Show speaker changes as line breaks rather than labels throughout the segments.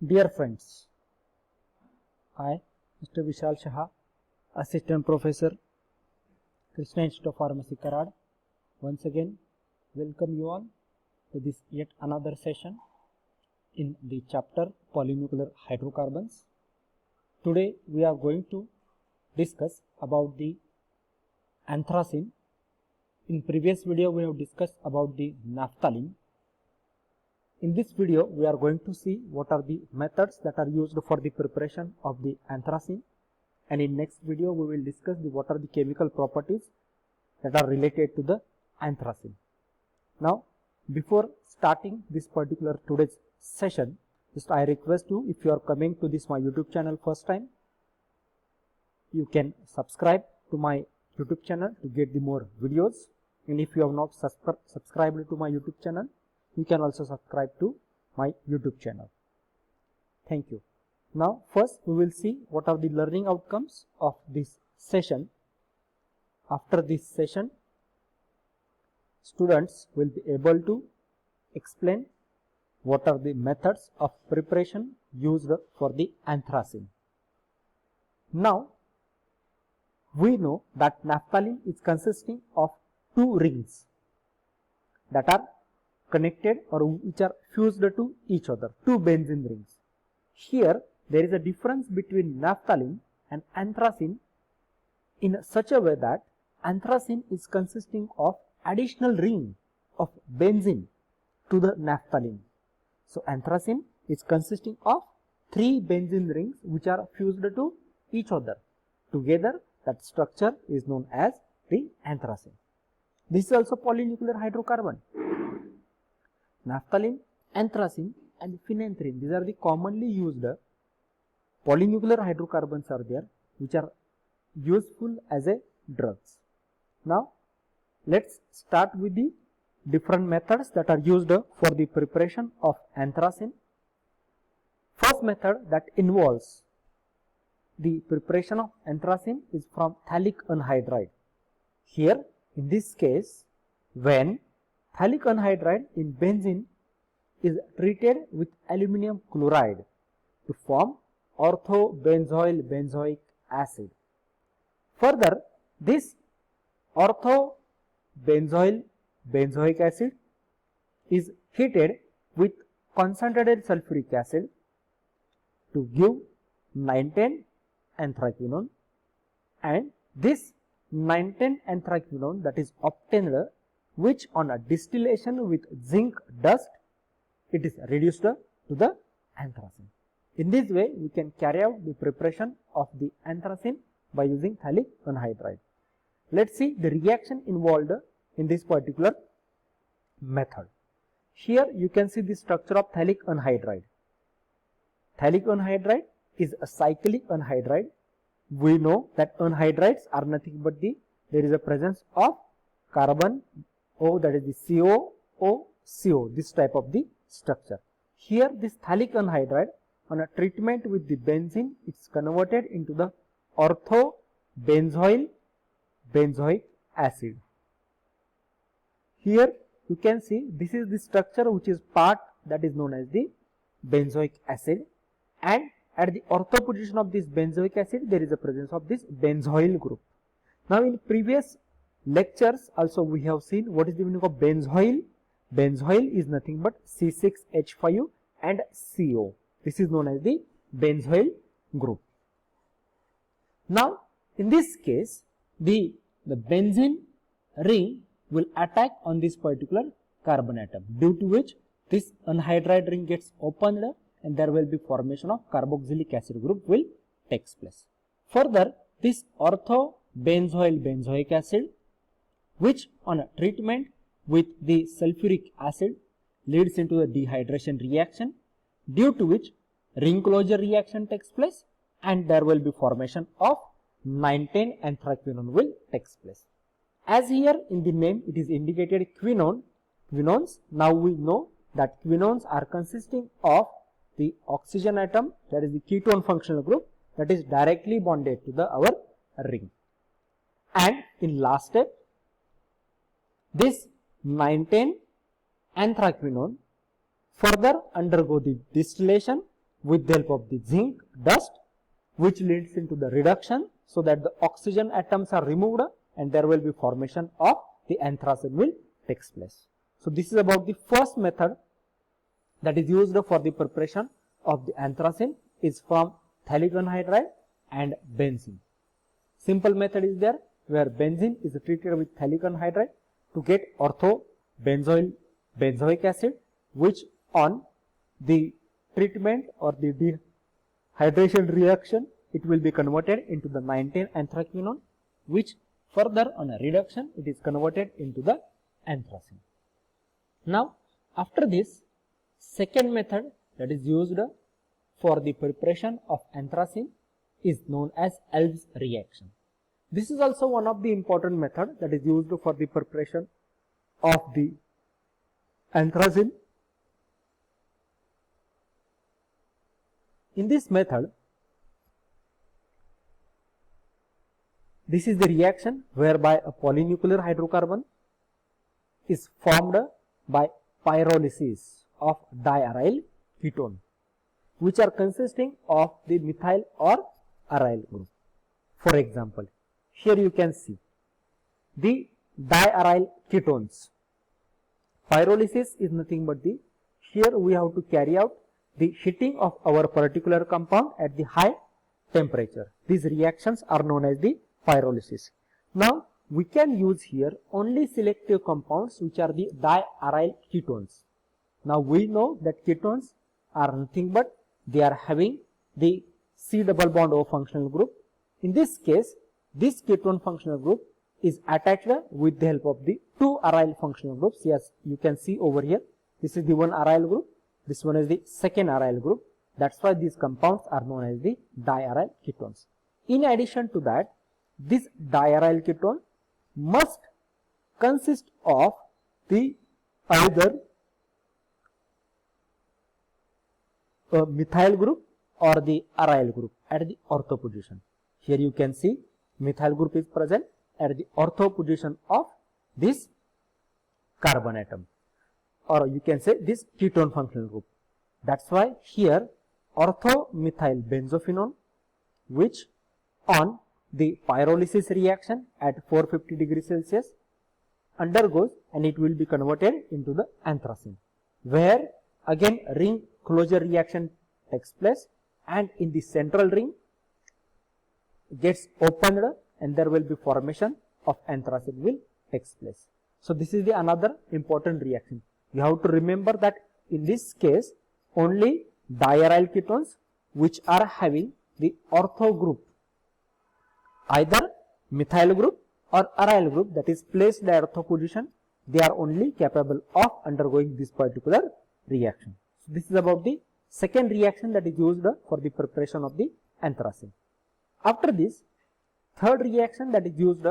Dear friends, I, Mr. Vishal Shah, Assistant Professor, Krishna Institute of Pharmacy, Karad, once again welcome you all to this yet another session in the chapter Polynuclear Hydrocarbons. Today we are going to discuss about the anthracene. In previous video we have discussed about the naphthalene. In this video, we are going to see what are the methods that are used for the preparation of the anthracene, and in next video we will discuss what are the chemical properties that are related to the anthracene. Now, before starting this particular today's session, just I request you, if you are coming to this my YouTube channel first time, you can subscribe to my YouTube channel to get the more videos, and if you have not subscribed to my YouTube channel, you can also subscribe to my YouTube channel. Thank you. Now first we will see what are the learning outcomes of this session. After this session, students will be able to explain what are the methods of preparation used for the anthracene. Now we know that naphthalene is consisting of two rings that are connected or which are fused to each other, two benzene rings. Here there is a difference between naphthalene and anthracene in such a way that anthracene is consisting of additional ring of benzene to the naphthalene. So anthracene is consisting of three benzene rings which are fused to each other. Together that structure is known as the anthracene. This is also polynuclear hydrocarbon. Naphthalene, anthracene and phenanthrene, these are the commonly used polynuclear hydrocarbons are there which are useful as a drugs. Now let's start with the different methods that are used for the preparation of anthracene. First method that involves the preparation of anthracene is from phthalic anhydride. Here in this case, when phthalic anhydride in benzene is treated with aluminum chloride to form orthobenzoyl benzoic acid. Further, this orthobenzoyl benzoic acid is heated with concentrated sulfuric acid to give 9,10 anthraquinone, and this 9,10 anthraquinone that is obtained, which on a distillation with zinc dust, it is reduced to the anthracene. In this way, we can carry out the preparation of the anthracene by using phthalic anhydride. Let's see the reaction involved in this particular method. Here you can see the structure of phthalic anhydride. Phthalic anhydride is a cyclic anhydride. We know that anhydrides are nothing but there is a presence of carbon O, that is the COO, this type of the structure. Here this phthalic anhydride on a treatment with the benzene, it's converted into the orthobenzoyl benzoic acid. Here you can see this is the structure which is part that is known as the benzoic acid, and at the ortho position of this benzoic acid there is a presence of this benzoyl group. Now in previous lectures also we have seen what is the meaning of benzoyl. Benzoyl is nothing but C6H5 and CO. This is known as the benzoyl group. Now in this case the benzene ring will attack on this particular carbon atom, due to which this anhydride ring gets opened and there will be formation of carboxylic acid group will takes place. Further, this orthobenzoyl benzoic acid, which on a treatment with the sulfuric acid leads into a dehydration reaction, due to which ring closure reaction takes place and there will be formation of 9,10 anthraquinone will takes place. As here in the name it is indicated quinones. Now we know that quinones are consisting of the oxygen atom, that is the ketone functional group, that is directly bonded to our ring. And in last step, this 9,10 anthraquinone further undergo the distillation with the help of the zinc dust, which leads into the reduction, so that the oxygen atoms are removed and there will be formation of the anthracene will takes place. So this is about the first method that is used for the preparation of the anthracene is from phthalic anhydride and benzene. Simple method is there where benzene is treated with phthalic anhydride to get ortho-benzoic acid, which on the treatment or the dehydration reaction, it will be converted into the 9,10-anthraquinone, which further on a reduction, it is converted into the anthracene. Now, after this, second method that is used for the preparation of anthracene is known as Elb's reaction. This is also one of the important method that is used for the preparation of the anthracene. In this method, this is the reaction whereby a polynuclear hydrocarbon is formed by pyrolysis of diaryl ketone, which are consisting of the methyl or aryl group. For example, here you can see the diaryl ketones. Pyrolysis is nothing but the, here we have to carry out the heating of our particular compound at the high temperature. These reactions are known as the pyrolysis. Now, we can use here only selective compounds which are the diaryl ketones. Now, we know that ketones are nothing but they are having the C double bond O functional group. In this case, this ketone functional group is attached with the help of the two aryl functional groups. Yes, you can see over here. This is the one aryl group. This one is the second aryl group. That's why these compounds are known as the diaryl ketones. In addition to that, this diaryl ketone must consist of the either a methyl group or the aryl group at the ortho position. Here you can see methyl group is present at the ortho position of this carbon atom, or you can say this ketone functional group. That's why here ortho methyl benzophenone, which on the pyrolysis reaction at 450 degrees Celsius undergoes and it will be converted into the anthracene, where again ring closure reaction takes place and in the central ring gets opened and there will be formation of anthracene will takes place. So this is the another important reaction. You have to remember that in this case only diaryl ketones which are having the ortho group, either methyl group or aryl group, that is placed at ortho position, they are only capable of undergoing this particular reaction. So this is about the second reaction that is used for the preparation of the anthracene. After this, third reaction that is used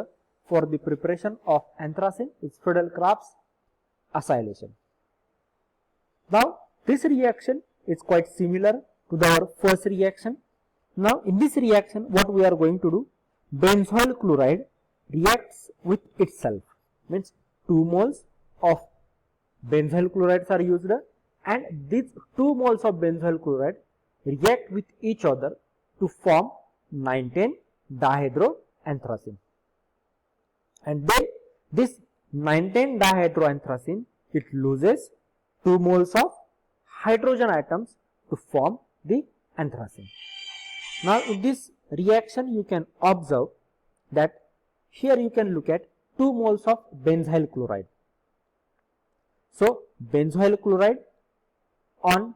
for the preparation of anthracene is Friedel-Crafts acylation. Now, this reaction is quite similar to our first reaction. Now, in this reaction, what we are going to do, benzoyl chloride reacts with itself, means 2 moles of benzoyl chlorides are used and these 2 moles of benzoyl chloride react with each other to form 9,10-dihydroanthracene. And then this 9,10-dihydroanthracene, it loses 2 moles of hydrogen atoms to form the anthracene. Now, in this reaction, you can observe that here you can look at 2 moles of benzyl chloride. So, benzoyl chloride on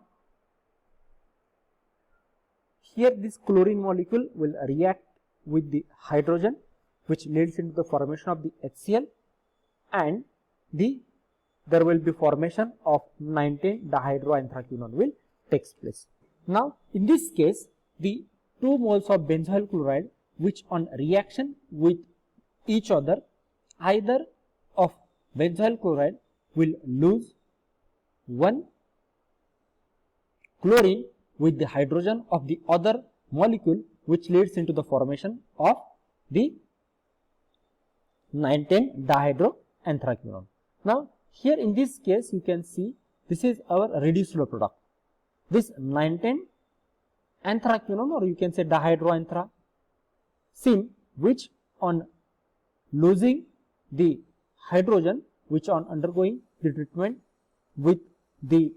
here this chlorine molecule will react with the hydrogen, which leads into the formation of the HCl, and there will be formation of 9,10-dihydroanthraquinone will takes place. Now, in this case, the 2 moles of benzoyl chloride which on reaction with each other, either of benzoyl chloride will lose 1 chlorine with the hydrogen of the other molecule, which leads into the formation of the 9,10-dihydroanthraquinone. Now, here in this case you can see this is our reducible product. This 9,10 anthraquinone, or you can say dihydroanthracene, which on losing the hydrogen, which on undergoing the treatment with the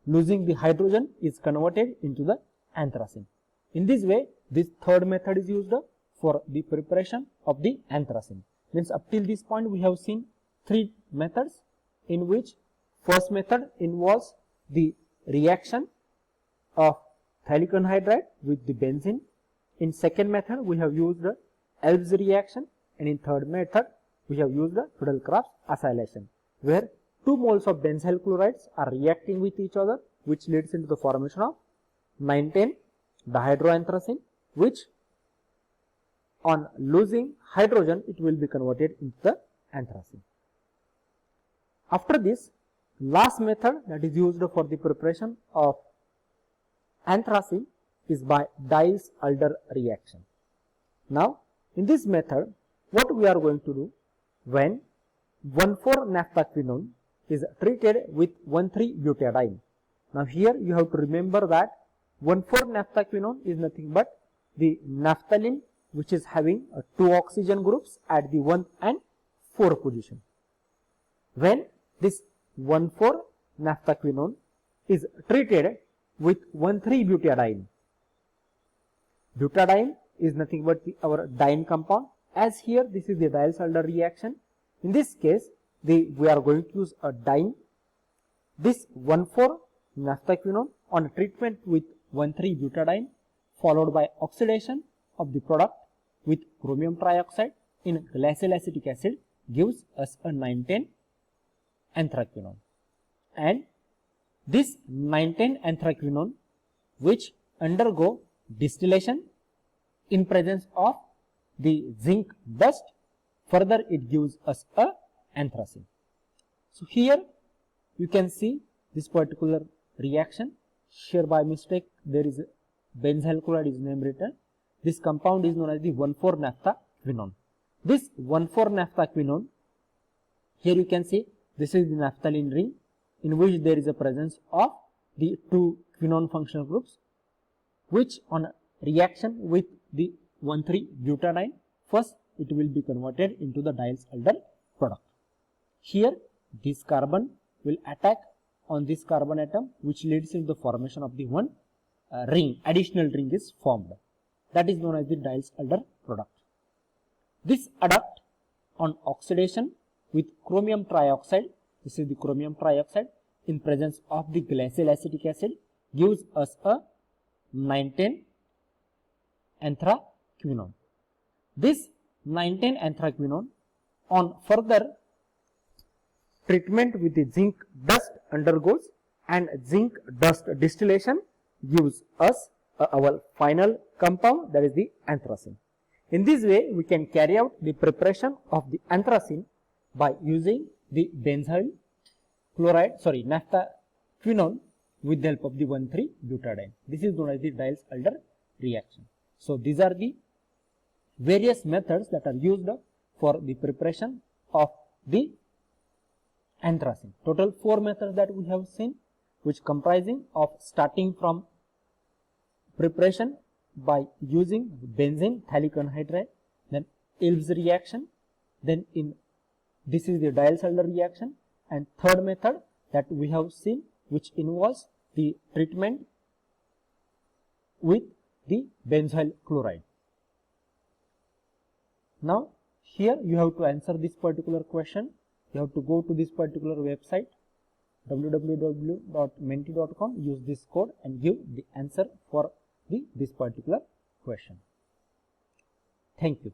losing the hydrogen is converted into the anthracene. In this way, this third method is used for the preparation of the anthracene. Means up till this point we have seen three methods, in which first method involves the reaction of phthalic anhydride with the benzene. In second method we have used the Elb's reaction, and in third method we have used the Friedel-Crafts acylation, where 2 moles of benzyl chlorides are reacting with each other, which leads into the formation of 9,10 dihydroanthracene, which on losing hydrogen it will be converted into the anthracene. After this, last method that is used for the preparation of anthracene is by Diels-Alder reaction. Now, in this method, what we are going to do, when 1,4-naphthaquinone is treated with 1,3-butadiene. Now, here you have to remember that 1,4-naphthaquinone is nothing but the naphthalene which is having 2 oxygen groups at the 1 and 4 position. When this 1,4-naphthaquinone is treated with 1,3-butadiene, butadiene is nothing but our diene compound. As here this is the Diels-Alder reaction. In this case, we are going to use a diene. This 1,4-naphthaquinone on treatment with 1,3-butadiene followed by oxidation of the product with chromium trioxide in glacial acetic acid gives us a 9,10 anthraquinone. And this 9,10 anthraquinone, which undergo distillation in presence of the zinc dust, further it gives us a anthracene. So here you can see this particular reaction. Here by mistake there is benzyl chloride is name written. This compound is known as the 1,4-naphthaquinone. This 1,4-naphthaquinone, here you can see this is the naphthalene ring, in which there is a presence of the 2 quinone functional groups, which on reaction with the 1,3-butadiene, first it will be converted into the Diels-Alder product. Here this carbon will attack on this carbon atom, which leads to the formation of the one ring, additional ring is formed. That is known as the Diels-Alder product. This adduct on oxidation with chromium trioxide, this is the chromium trioxide in presence of the glacial acetic acid, gives us a 9,10 anthraquinone. This 9,10 anthraquinone on further treatment with the zinc dust undergoes, and zinc dust distillation gives us our final compound, that is the anthracene. In this way, we can carry out the preparation of the anthracene by using the benzyl chloride, naphthaquinone with the help of the 1,3-butadiene. This is known as the Diels-Alder reaction. So these are the various methods that are used for the preparation of the anthracene. Total 4 methods that we have seen, which comprising of starting from preparation by using benzene phthalic anhydride, then Elb's reaction, then in this is the Diels-Alder reaction, and third method that we have seen, which involves the treatment with the benzyl chloride. Now here you have to answer this particular question. You have to go to this particular website www.menti.com, use this code and give the answer for this particular question. Thank you.